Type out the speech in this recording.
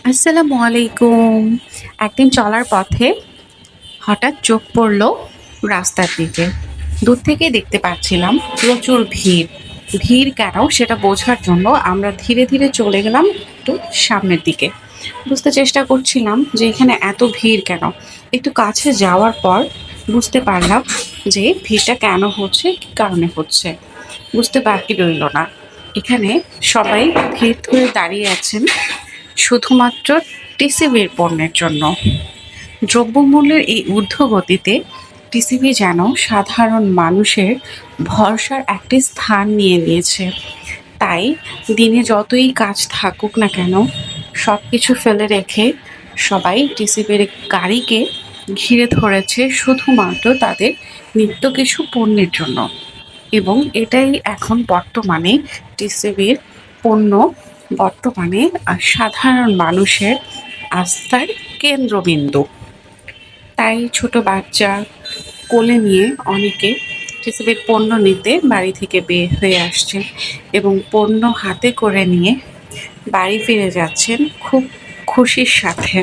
আসসালামু আলাইকুম। একদিন চলার পথে হঠাৎ চোখ পড়ল রাস্তার দিকে। দূর থেকেই দেখতে পাচ্ছিলাম প্রচুর ভিড়। ভিড় কেন সেটা বোঝার জন্য আমরা ধীরে ধীরে চলে গেলাম একটু সামনের দিকে। বুঝতে চেষ্টা করছিলাম যে এখানে এত ভিড় কেন। একটু কাছে যাওয়ার পর বুঝতে পারলাম যে ভিড়টা কেন হচ্ছে, কী কারণে হচ্ছে। বুঝতে বাকি রইল না। এখানে সবাই ভিড় ধরে দাঁড়িয়ে আছেন শুধুমাত্র টিসিবির পণ্যের জন্য। দ্রব্যমূল্যের এই ঊর্ধ্বগতিতে টিসিবি যেন সাধারণ মানুষের ভরসার একটি স্থান নিয়ে নিয়েছে। তাই দিনে যতই কাজ থাকুক না কেন, সব কিছু ফেলে রেখে সবাই টিসিবির গাড়িকে ঘিরে ধরেছে শুধুমাত্র তাদের নিত্য কিছু পণ্যের জন্য। এবং এটাই এখন বর্তমানে টিসিবির পণ্য বর্তমানে সাধারণ মানুষের আস্থার কেন্দ্রবিন্দু। তাই ছোট বাচ্চা কোলে নিয়ে অনেকে টিসিবির পণ্য নিতে বাড়ি থেকে বের হয়ে আসছেন এবং পণ্য হাতে করে নিয়ে বাড়ি ফিরে যাচ্ছেন খুব খুশির সাথে।